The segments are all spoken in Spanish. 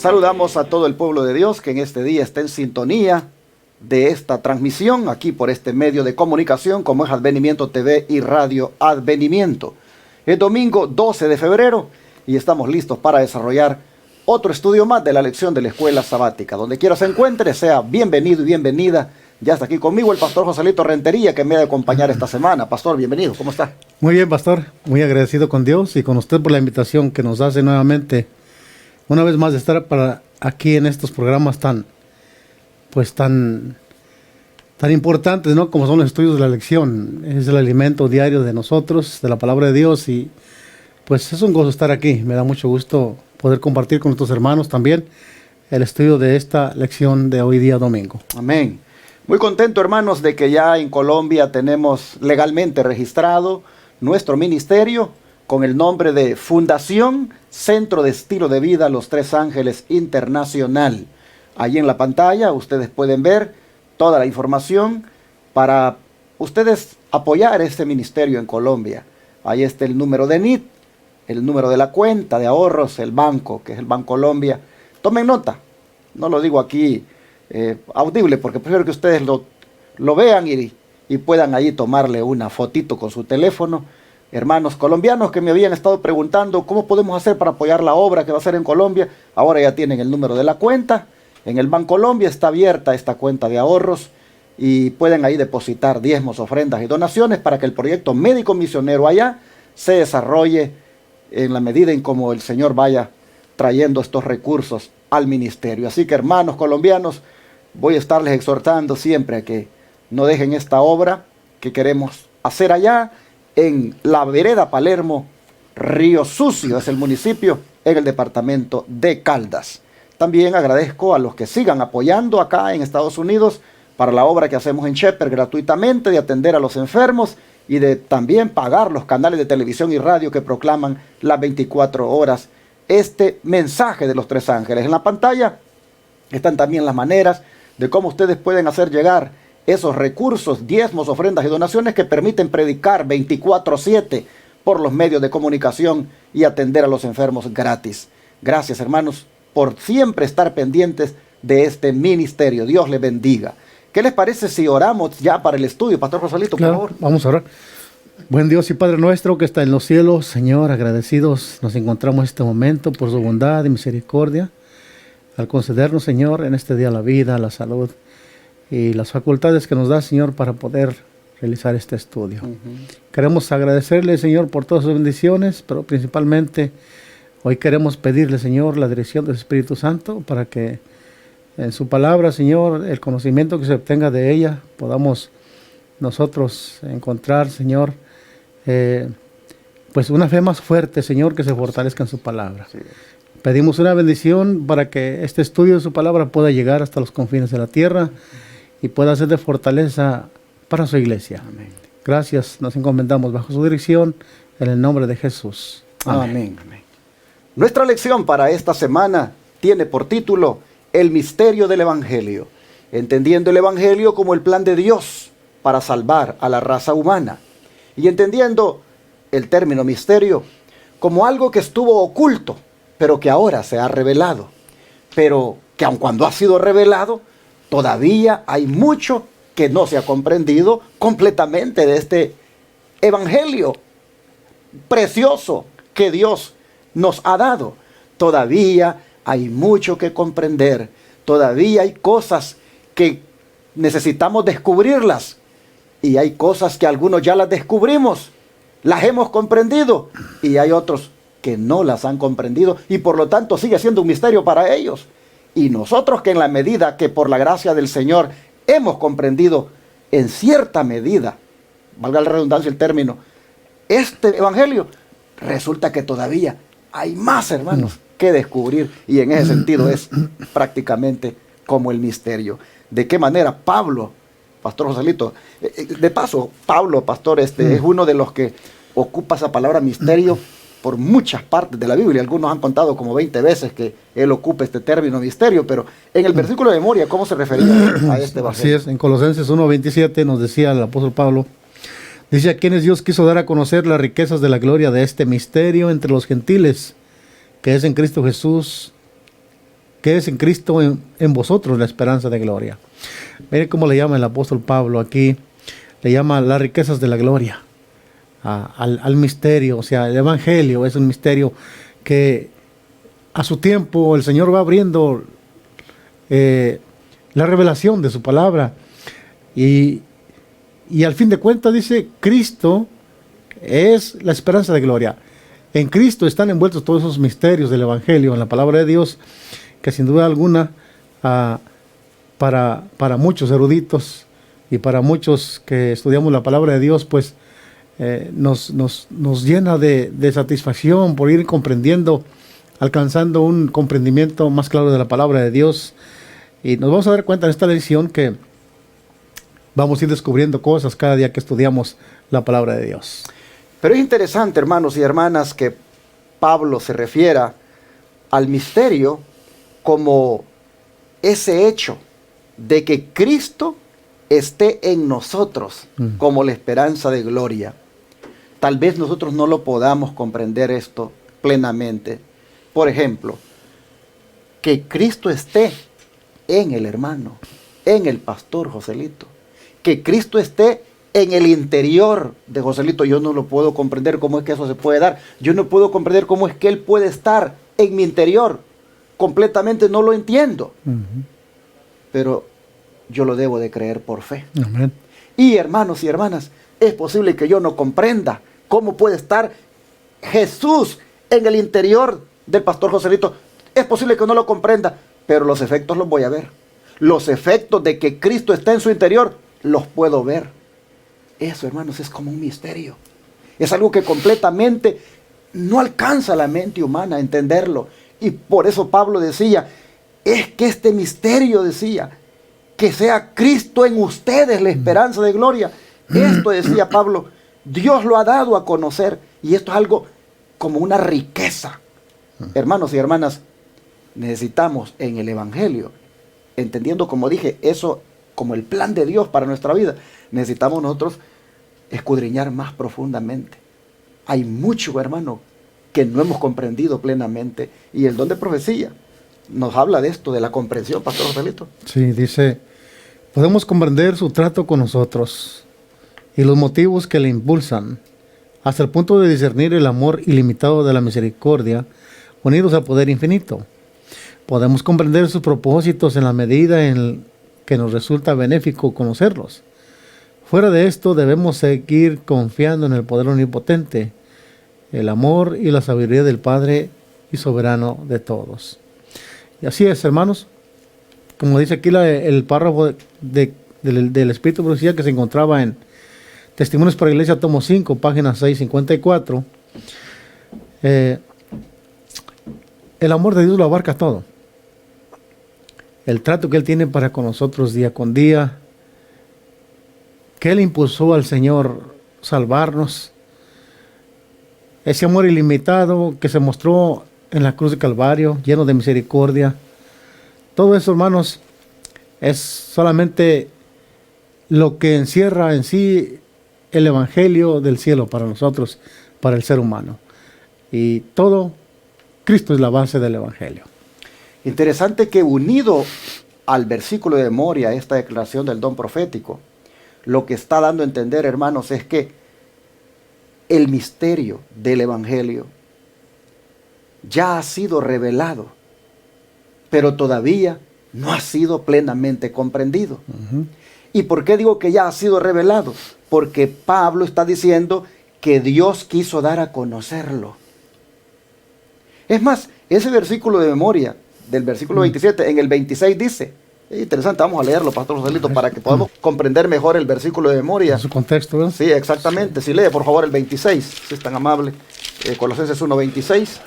Saludamos a todo el pueblo de Dios que en este día está en sintonía de esta transmisión aquí por este medio de comunicación como es Advenimiento TV y Radio Advenimiento. Es domingo 12 de febrero y estamos listos para desarrollar otro estudio más de la lección de la escuela sabática. Donde quiera se encuentre, sea bienvenido y bienvenida. Ya está aquí conmigo el pastor Joselito Rentería, que me ha de acompañar esta semana. Pastor, bienvenido, ¿cómo está? Muy bien, pastor, muy agradecido con Dios y con usted por la invitación que nos hace nuevamente, una vez más, de estar aquí en estos programas tan importantes, ¿no? Como son los estudios de la lección. Es el alimento diario de nosotros, de la palabra de Dios, y pues es un gozo estar aquí. Me da mucho gusto poder compartir con nuestros hermanos también el estudio de esta lección de hoy día domingo. Amén. Muy contento, hermanos, de que ya en Colombia tenemos legalmente registrado nuestro ministerio con el nombre de Fundación Centro de Estilo de Vida Los Tres Ángeles Internacional. Allí en la pantalla ustedes pueden ver toda la información para ustedes apoyar este ministerio en Colombia. Ahí está el número de NIT, el número de la cuenta de ahorros, el banco, que es el Bancolombia. Tomen nota, no lo digo aquí audible, porque prefiero que ustedes lo vean y puedan ahí tomarle una fotito con su teléfono. Hermanos colombianos que me habían estado preguntando cómo podemos hacer para apoyar la obra que va a hacer en Colombia, ahora ya tienen el número de la cuenta. En el Bancolombia está abierta esta cuenta de ahorros y pueden ahí depositar diezmos, ofrendas y donaciones para que el proyecto médico misionero allá se desarrolle en la medida en como el Señor vaya trayendo estos recursos al ministerio. Así que, hermanos colombianos, voy a estarles exhortando siempre a que no dejen esta obra que queremos hacer allá en la vereda Palermo, Río Sucio, es el municipio, en el departamento de Caldas. También agradezco a los que sigan apoyando acá en Estados Unidos para la obra que hacemos en Shepherd gratuitamente, de atender a los enfermos y de también pagar los canales de televisión y radio que proclaman las 24 horas este mensaje de los tres ángeles. En la pantalla están también las maneras de cómo ustedes pueden hacer llegar esos recursos, diezmos, ofrendas y donaciones que permiten predicar 24/7 por los medios de comunicación y atender a los enfermos gratis. Gracias, hermanos, por siempre estar pendientes de este ministerio. Dios les bendiga. ¿Qué les parece si oramos ya para el estudio? Pastor Joselito, claro, por favor. Vamos a orar. Buen Dios y Padre nuestro que está en los cielos, Señor, agradecidos nos encontramos en este momento por su bondad y misericordia, al concedernos, Señor, en este día la vida, la salud y las facultades que nos da, Señor, para poder realizar este estudio. Queremos agradecerle, Señor, por todas sus bendiciones, pero principalmente hoy queremos pedirle, Señor, la dirección del Espíritu Santo para que en su palabra, Señor, el conocimiento que se obtenga de ella, podamos nosotros encontrar, Señor, pues una fe más fuerte, Señor, que se fortalezca en su palabra. Sí. Pedimos una bendición para que este estudio de su palabra pueda llegar hasta los confines de la tierra y pueda ser de fortaleza para su iglesia. Amén. Gracias, nos encomendamos bajo su dirección, en el nombre de Jesús. Amén. Amén. Nuestra lección para esta semana tiene por título El misterio del Evangelio, entendiendo el Evangelio como el plan de Dios para salvar a la raza humana, y entendiendo el término misterio como algo que estuvo oculto, pero que ahora se ha revelado, pero que aun cuando ha sido revelado, todavía hay mucho que no se ha comprendido completamente de este Evangelio precioso que Dios nos ha dado. Todavía hay mucho que comprender, todavía hay cosas que necesitamos descubrirlas, y hay cosas que algunos ya las descubrimos, las hemos comprendido, y hay otros que no las han comprendido, y por lo tanto sigue siendo un misterio para ellos. Y nosotros que en la medida que por la gracia del Señor hemos comprendido en cierta medida, valga la redundancia el término, este Evangelio, resulta que todavía hay más, hermanos, que descubrir, y en ese sentido es prácticamente como el misterio. ¿De qué manera Pablo, Pastor Joselito, de paso, Pablo, pastor, es uno de los que ocupa esa palabra misterio por muchas partes de la Biblia? Algunos han contado como 20 veces que él ocupa este término misterio, pero en el versículo de memoria, ¿cómo se refería a este evangelio? Así es, en Colosenses 1:27 nos decía el apóstol Pablo, dice: a quienes Dios quiso dar a conocer las riquezas de la gloria de este misterio entre los gentiles, que es en Cristo Jesús, que es en Cristo en vosotros la esperanza de gloria. Miren cómo le llama el apóstol Pablo aquí, le llama las riquezas de la gloria, al misterio. O sea, el evangelio es un misterio que a su tiempo el Señor va abriendo la revelación de su palabra, y al fin de cuentas dice, Cristo es la esperanza de gloria. En Cristo están envueltos todos esos misterios del evangelio, en la palabra de Dios, que sin duda alguna para muchos eruditos y para muchos que estudiamos la palabra de Dios, pues nos llena de satisfacción por ir comprendiendo, alcanzando un comprendimiento más claro de la palabra de Dios. Y nos vamos a dar cuenta en esta lección que vamos a ir descubriendo cosas cada día que estudiamos la palabra de Dios. Pero es interesante, hermanos y hermanas, que Pablo se refiera al misterio como ese hecho de que Cristo esté en nosotros como la esperanza de gloria. Tal vez nosotros no lo podamos comprender esto plenamente. Por ejemplo, que Cristo esté en el hermano, en el pastor Joselito, que Cristo esté en el interior de Joselito. Yo no lo puedo comprender cómo es que eso se puede dar. Yo no puedo comprender cómo es que Él puede estar en mi interior. Completamente no lo entiendo. Pero yo lo debo de creer por fe. Amén. Y hermanos y hermanas, es posible que yo no comprenda cómo puede estar Jesús en el interior del pastor Joselito. Es posible que no lo comprenda, pero los efectos los voy a ver. Los efectos de que Cristo está en su interior los puedo ver. Eso, hermanos, es como un misterio. Es algo que completamente no alcanza la mente humana a entenderlo. Y por eso Pablo decía, es que este misterio, decía, que sea Cristo en ustedes la esperanza de gloria. Esto, decía Pablo, Dios lo ha dado a conocer. Y esto es algo como una riqueza. Hermanos y hermanas, necesitamos en el Evangelio, entendiendo, como dije, eso como el plan de Dios para nuestra vida, necesitamos nosotros escudriñar más profundamente. Hay mucho, hermano, que no hemos comprendido plenamente. Y el don de profecía nos habla de esto, de la comprensión, Pastor Joselito. Sí, dice, podemos comprender su trato con nosotros y los motivos que le impulsan, hasta el punto de discernir el amor ilimitado de la misericordia, unidos al poder infinito. Podemos comprender sus propósitos en la medida en que nos resulta benéfico conocerlos. Fuera de esto, debemos seguir confiando en el poder omnipotente, el amor y la sabiduría del Padre y soberano de todos. Y así es, hermanos, como dice aquí el párrafo del Espíritu de Profecía que se encontraba en Testimonios para la Iglesia, tomo 5, página 654. El amor de Dios lo abarca todo. El trato que Él tiene para con nosotros día con día, que Él impulsó al Señor salvarnos, ese amor ilimitado que se mostró en la cruz de Calvario, lleno de misericordia. Todo eso, hermanos, es solamente lo que encierra en sí el Evangelio del cielo para nosotros, para el ser humano. Y todo, Cristo es la base del Evangelio. Interesante que unido al versículo de memoria, esta declaración del don profético, lo que está dando a entender, hermanos, es que el misterio del Evangelio ya ha sido revelado, pero todavía no ha sido plenamente comprendido. ¿Y por qué digo que ya ha sido revelado? Porque Pablo está diciendo que Dios quiso dar a conocerlo. Es más, ese versículo de memoria, del versículo 27, en el 26 dice, es interesante, vamos a leerlo, Pastor Joselito, para que podamos comprender mejor el versículo de memoria. En su contexto, ¿verdad? Sí, exactamente. Si lee, por favor, el 26, si es tan amable. Colosenses 1:26.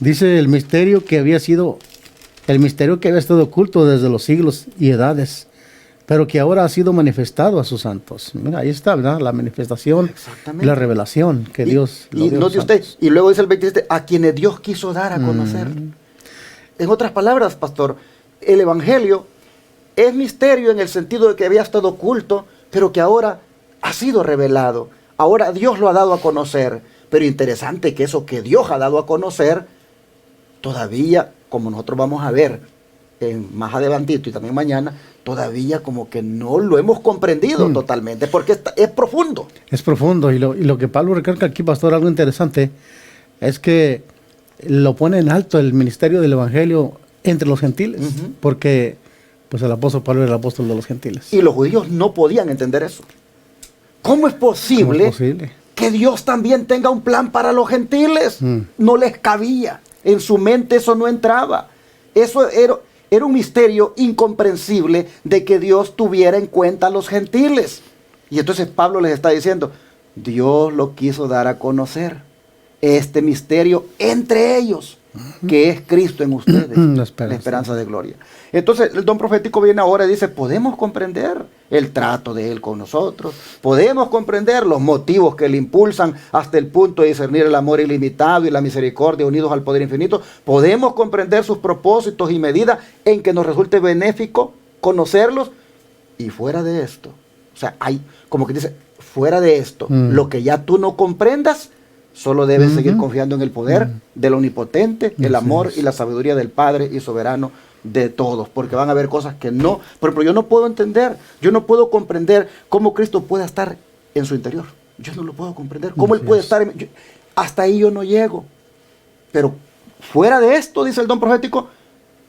Dice el misterio que había estado oculto desde los siglos y edades, pero que ahora ha sido manifestado a sus santos. Mira, ahí está, ¿verdad? La manifestación, la revelación que Dios y note usted, y luego dice el 27, a quienes Dios quiso dar a conocer. En otras palabras, pastor, el Evangelio es misterio en el sentido de que había estado oculto, pero que ahora ha sido revelado. Ahora Dios lo ha dado a conocer. Pero interesante que eso que Dios ha dado a conocer, todavía, como nosotros vamos a ver más adelantito y también mañana, todavía como que no lo hemos comprendido totalmente, porque es profundo. Es profundo, y lo que Pablo recalca aquí, pastor, algo interesante, es que lo pone en alto el ministerio del Evangelio entre los gentiles, porque pues el apóstol Pablo era el apóstol de los gentiles. Y los judíos no podían entender eso. ¿Cómo es posible, que Dios también tenga un plan para los gentiles? No les cabía. En su mente eso no entraba. Eso era un misterio incomprensible de que Dios tuviera en cuenta a los gentiles. Y entonces Pablo les está diciendo, Dios lo quiso dar a conocer, este misterio entre ellos, que es Cristo en ustedes, la esperanza de gloria. Entonces el don profético viene ahora y dice, podemos comprender el trato de Él con nosotros, podemos comprender los motivos que le impulsan hasta el punto de discernir el amor ilimitado y la misericordia unidos al poder infinito, podemos comprender sus propósitos y medidas en que nos resulte benéfico conocerlos, y fuera de esto, o sea, hay como que dice, fuera de esto, lo que ya tú no comprendas, solo debes seguir confiando en el poder del Omnipotente, el amor y la sabiduría del Padre y soberano de todos, porque van a haber cosas que no, por ejemplo, yo no puedo entender, yo no puedo comprender cómo Cristo puede estar en su interior. Yo no lo puedo comprender, cómo Él puede estar hasta ahí yo no llego. Pero fuera de esto, dice el don profético,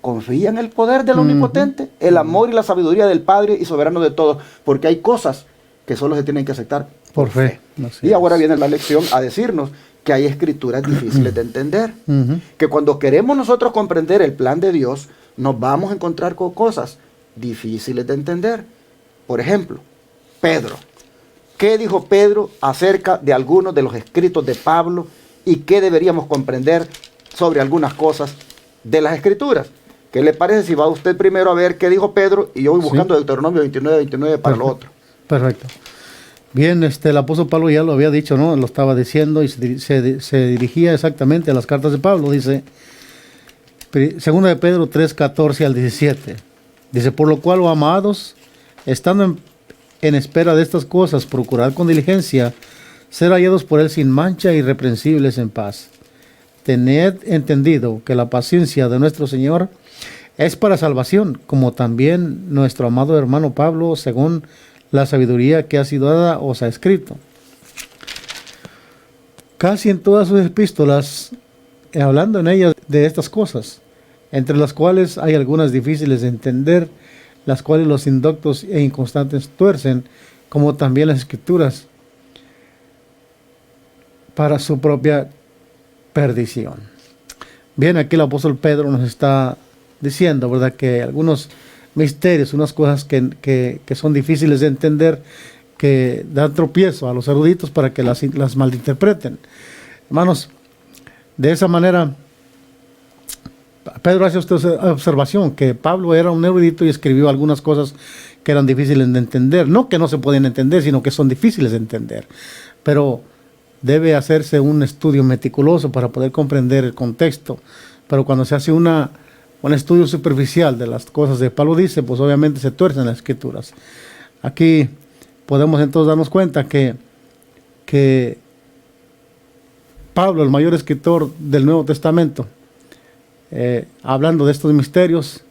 confía en el poder del Omnipotente, el amor y la sabiduría del Padre y soberano de todos, porque hay cosas que solo se tienen que aceptar por fe. Y ahora viene la lección a decirnos que hay escrituras difíciles de entender, que cuando queremos nosotros comprender el plan de Dios, nos vamos a encontrar con cosas difíciles de entender. Por ejemplo, Pedro. ¿Qué dijo Pedro acerca de algunos de los escritos de Pablo y qué deberíamos comprender sobre algunas cosas de las escrituras? ¿Qué le parece si va usted primero a ver qué dijo Pedro y yo voy buscando Deuteronomio 29 para lo otro? Perfecto. Bien, el apóstol Pablo ya lo había dicho, ¿no? Lo estaba diciendo y se dirigía exactamente a las cartas de Pablo. Dice, segunda de Pedro 3, 14 al 17. Dice, por lo cual, oh amados, estando en espera de estas cosas, procurad con diligencia ser hallados por él sin mancha e irreprensibles en paz. Tened entendido que la paciencia de nuestro Señor es para salvación, como también nuestro amado hermano Pablo, según la sabiduría que ha sido dada, os ha escrito. Casi en todas sus epístolas, hablando en ellas de estas cosas, entre las cuales hay algunas difíciles de entender, las cuales los indoctos e inconstantes tuercen, como también las escrituras, para su propia perdición. Bien, aquí el apóstol Pedro nos está diciendo, ¿verdad?, que algunos misterios, unas cosas que son difíciles de entender, que dan tropiezo a los eruditos para que las malinterpreten. Hermanos, de esa manera, Pedro hace esta observación, que Pablo era un erudito y escribió algunas cosas que eran difíciles de entender. No que no se podían entender, sino que son difíciles de entender. Pero debe hacerse un estudio meticuloso para poder comprender el contexto. Pero cuando se hace un estudio superficial de las cosas de Pablo dice, pues obviamente se tuercen las escrituras. Aquí podemos entonces darnos cuenta que Pablo, el mayor escritor del Nuevo Testamento, hablando de estos misterios,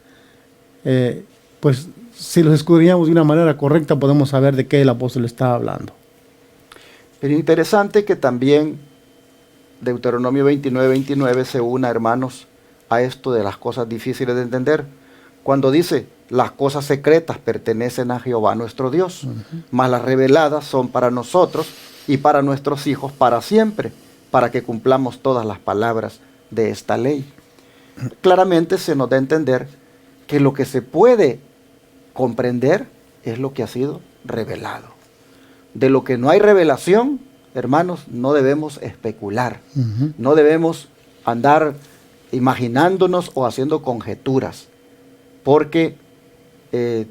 pues si los escudriñamos de una manera correcta podemos saber de qué el apóstol está hablando. Es interesante que también Deuteronomio 29 se una, hermanos, a esto de las cosas difíciles de entender, cuando dice, las cosas secretas pertenecen a Jehová nuestro Dios, mas las reveladas son para nosotros y para nuestros hijos para siempre, para que cumplamos todas las palabras de esta ley. Claramente se nos da a entender que lo que se puede comprender es lo que ha sido revelado. De lo que no hay revelación, hermanos, no debemos especular, no debemos andar imaginándonos o haciendo conjeturas, porque es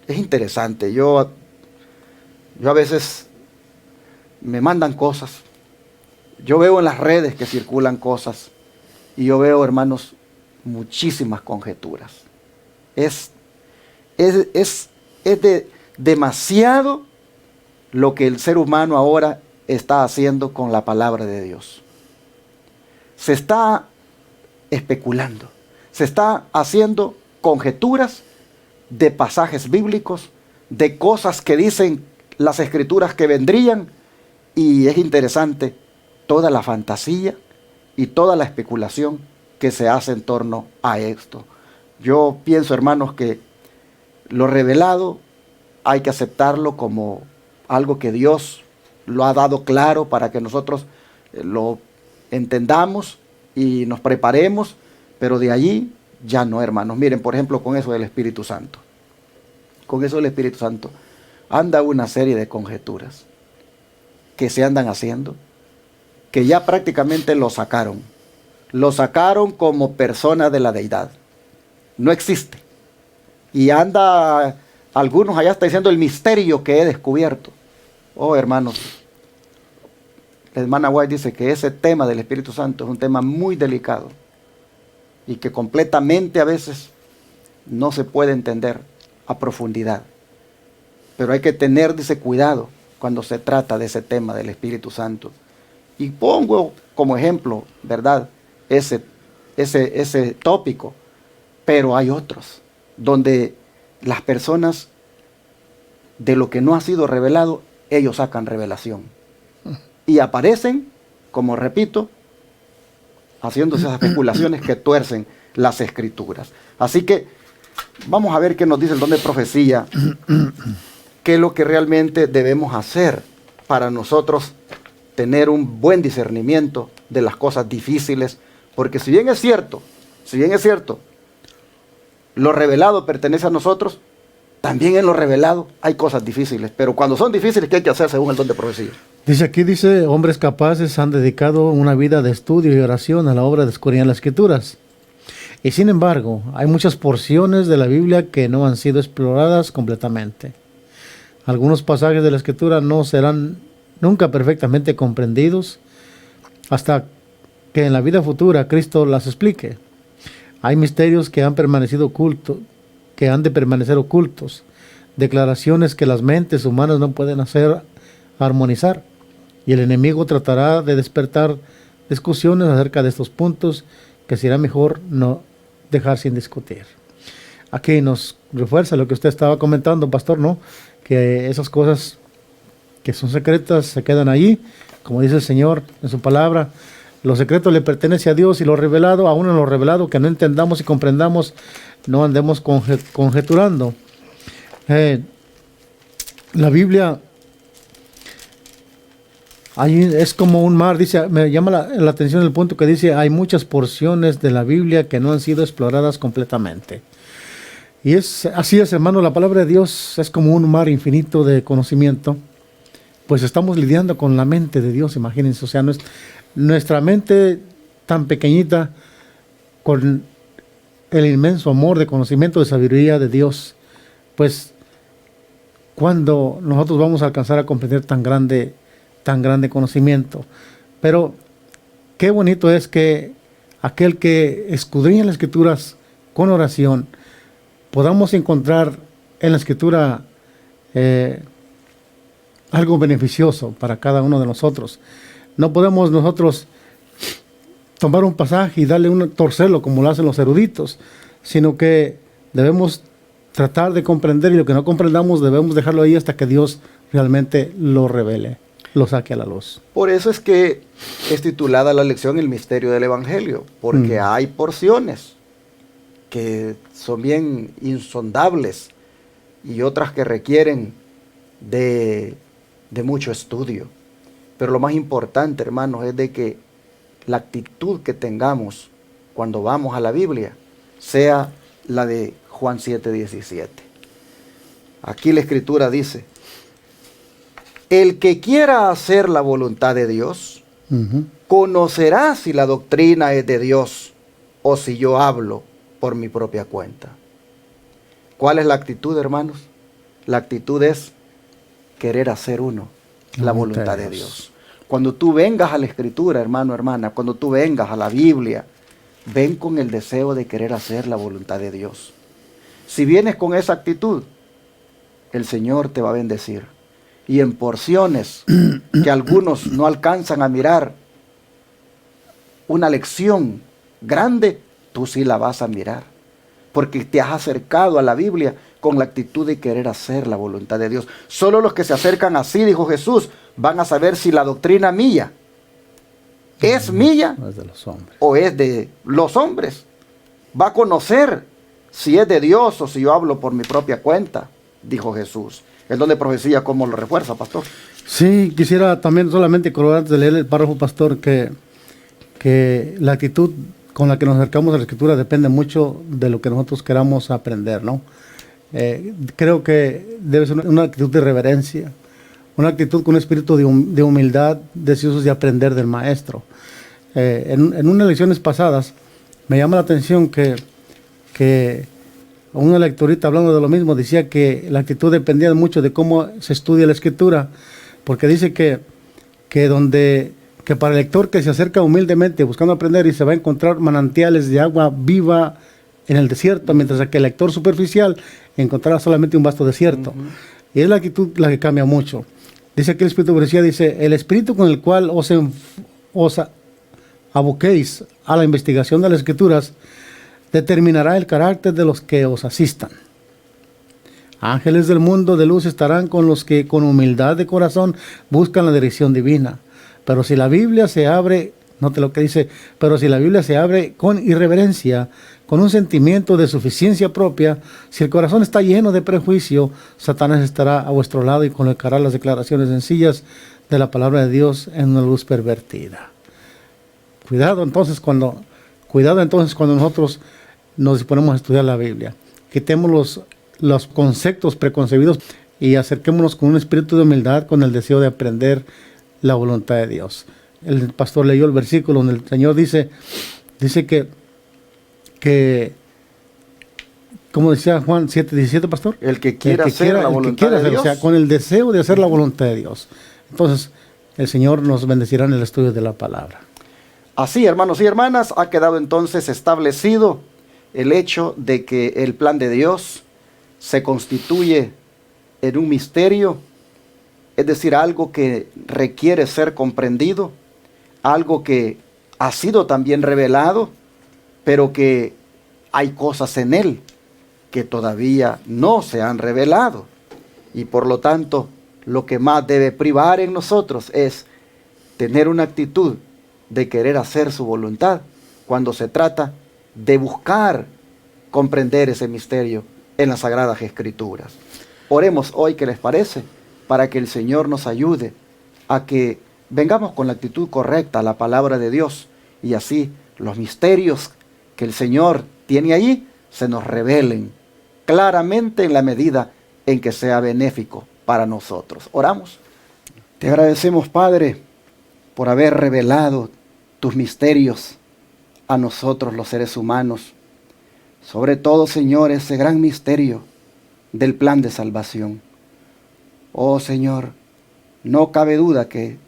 interesante. Yo a veces me mandan cosas, yo veo en las redes que circulan cosas y yo veo, hermanos, muchísimas conjeturas. Es demasiado lo que el ser humano ahora está haciendo con la palabra de Dios. Se está especulando, se está haciendo conjeturas de pasajes bíblicos, de cosas que dicen las escrituras que vendrían, y es interesante toda la fantasía y toda la especulación que se hace en torno a esto. Yo pienso, hermanos, que lo revelado hay que aceptarlo como algo que Dios lo ha dado claro para que nosotros lo entendamos y nos preparemos, pero de allí ya no, hermanos. Miren, por ejemplo, con eso del Espíritu Santo. Con eso del Espíritu Santo anda una serie de conjeturas que se andan haciendo, que ya prácticamente lo sacaron. Lo sacaron como persona de la deidad. No existe. Y anda, algunos allá están diciendo el misterio que he descubierto. Oh, hermanos, la hermana White dice que ese tema del Espíritu Santo es un tema muy delicado y que completamente a veces no se puede entender a profundidad. Pero hay que tener, dice, cuidado cuando se trata de ese tema del Espíritu Santo. Y pongo como ejemplo, ¿verdad?, ese tópico. Pero hay otros donde las personas, de lo que no ha sido revelado, ellos sacan revelación. Y aparecen, como repito, haciéndose esas especulaciones que tuercen las escrituras. Así que vamos a ver qué nos dice el don de profecía, qué es lo que realmente debemos hacer para nosotros tener un buen discernimiento de las cosas difíciles. Porque si bien es cierto, lo revelado pertenece a nosotros, también en lo revelado hay cosas difíciles. Pero cuando son difíciles, ¿qué hay que hacer según el don de profecía? Dice, hombres capaces han dedicado una vida de estudio y oración a la obra de escudriñar las Escrituras. Y sin embargo, hay muchas porciones de la Biblia que no han sido exploradas completamente. Algunos pasajes de la Escritura no serán nunca perfectamente comprendidos hasta que en la vida futura Cristo las explique. Hay misterios que han permanecido ocultos, que han de permanecer ocultos, declaraciones que las mentes humanas no pueden hacer armonizar, y el enemigo tratará de despertar discusiones acerca de estos puntos que será mejor no dejar sin discutir. Aquí nos refuerza lo que usted estaba comentando, pastor, ¿no? Que esas cosas que son secretas se quedan allí, como dice el Señor en su palabra. Lo secreto le pertenece a Dios, y lo revelado, aún en lo revelado que no entendamos y comprendamos, no andemos conjeturando. La Biblia es como un mar, dice, me llama la atención el punto que dice, hay muchas porciones de la Biblia que no han sido exploradas completamente. Y así es, hermano, la palabra de Dios es como un mar infinito de conocimiento. Pues estamos lidiando con la mente de Dios, imagínense, o sea, nuestra mente tan pequeñita, con el inmenso amor de conocimiento, de sabiduría de Dios, pues cuando nosotros vamos a alcanzar a comprender tan grande conocimiento. Pero qué bonito es que aquel que escudriña las Escrituras con oración, podamos encontrar en la Escritura algo beneficioso para cada uno de nosotros. No podemos nosotros tomar un pasaje y torcerlo como lo hacen los eruditos, sino que debemos tratar de comprender, y lo que no comprendamos debemos dejarlo ahí hasta que Dios realmente lo revele, lo saque a la luz. Por eso es que es titulada la lección El misterio del Evangelio, porque hay porciones que son bien insondables y otras que requieren de mucho estudio. Pero lo más importante, hermanos, es de que la actitud que tengamos cuando vamos a la Biblia sea la de Juan 7:17. Aquí la Escritura dice: el que quiera hacer la voluntad de Dios, conocerá si la doctrina es de Dios o si yo hablo por mi propia cuenta. ¿Cuál es la actitud, hermanos? La actitud es querer hacer uno la voluntad de Dios. Cuando tú vengas a la Escritura, hermano, hermana, cuando tú vengas a la Biblia, ven con el deseo de querer hacer la voluntad de Dios. Si vienes con esa actitud, el Señor te va a bendecir. y en porciones que algunos no alcanzan a mirar una lección grande, tú sí la vas a mirar, porque te has acercado a la Biblia con la actitud de querer hacer la voluntad de Dios. Solo los que se acercan así, dijo Jesús, van a saber si la doctrina mía es mía No es de los hombres. o es de los hombres. Va a conocer si es de Dios o si yo hablo por mi propia cuenta, dijo Jesús. El don de profecía, ¿cómo lo refuerza, pastor? Sí, quisiera también solamente corroborar antes de leer el párrafo, pastor, que la actitud con la que nos acercamos a la Escritura depende mucho de lo que nosotros queramos aprender, ¿no? Creo que debe ser una actitud de reverencia, una actitud con un espíritu de humildad, deseosos de aprender del Maestro. En unas lecciones pasadas me llama la atención que una lectorita hablando de lo mismo decía que la actitud dependía mucho de cómo se estudia la Escritura, porque dice que para el lector que se acerca humildemente buscando aprender y se va a encontrar manantiales de agua viva en el desierto, mientras que el lector superficial encontrará solamente un vasto desierto. Y es la actitud la que cambia mucho. Dice aquí el Espíritu de Profecía, dice, el espíritu con el cual os aboquéis a la investigación de las Escrituras determinará el carácter de los que os asistan. Ángeles del mundo de luz estarán con los que con humildad de corazón buscan la dirección divina. Pero si la Biblia se abre, note lo que dice, pero si la Biblia se abre con irreverencia, con un sentimiento de suficiencia propia, si el corazón está lleno de prejuicio, Satanás estará a vuestro lado y colocará las declaraciones sencillas de la palabra de Dios en una luz pervertida. Cuidado entonces cuando nosotros nos disponemos a estudiar la Biblia. Quitemos los conceptos preconcebidos y acerquémonos con un espíritu de humildad, con el deseo de aprender la voluntad de Dios. El pastor leyó el versículo donde el Señor dice que como decía Juan 7:17, pastor, el que quiera hacer la voluntad de Dios, o sea, con el deseo de hacer la voluntad de Dios. Entonces el Señor nos bendecirá en el estudio de la palabra. Así, hermanos y hermanas, ha quedado entonces establecido el hecho de que el plan de Dios se constituye en un misterio, es decir, algo que requiere ser comprendido, algo que ha sido también revelado, pero que hay cosas en él que todavía no se han revelado. Y por lo tanto, lo que más debe privar en nosotros es tener una actitud de querer hacer su voluntad cuando se trata de buscar comprender ese misterio en las Sagradas Escrituras. Oremos hoy, ¿qué les parece? Para que el Señor nos ayude a que vengamos con la actitud correcta a la palabra de Dios y así los misterios que el Señor tiene allí se nos revelen claramente en la medida en que sea benéfico para nosotros. Oramos. Te agradecemos, Padre, por haber revelado tus misterios a nosotros los seres humanos. Sobre todo, Señor, ese gran misterio del plan de salvación. Oh, Señor, no cabe duda que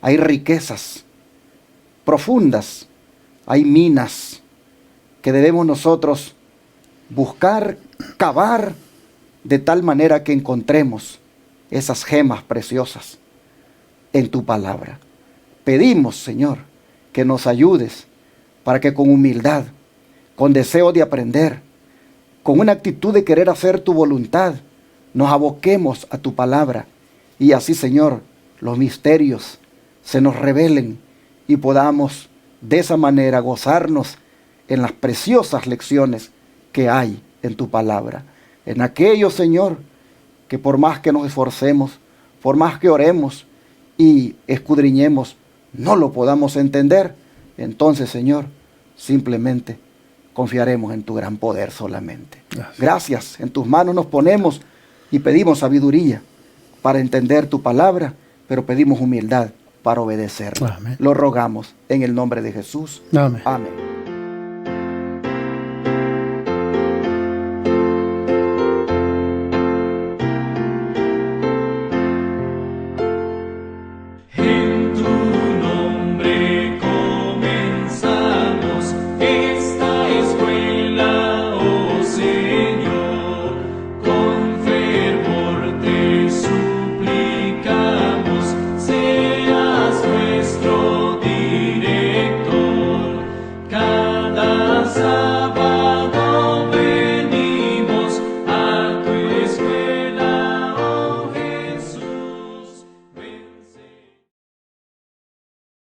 hay riquezas profundas, hay minas que debemos nosotros buscar, cavar, de tal manera que encontremos esas gemas preciosas en tu palabra. Pedimos, Señor, que nos ayudes para que con humildad, con deseo de aprender, con una actitud de querer hacer tu voluntad, nos aboquemos a tu palabra y así, Señor, los misterios se nos revelen y podamos de esa manera gozarnos en las preciosas lecciones que hay en tu palabra. En aquello, Señor, que por más que nos esforcemos, por más que oremos y escudriñemos, no lo podamos entender, entonces, Señor, simplemente confiaremos en tu gran poder solamente. Gracias, en tus manos nos ponemos y pedimos sabiduría para entender tu palabra, pero pedimos humildad para obedecerla. Lo rogamos en el nombre de Jesús. Amén. Amén.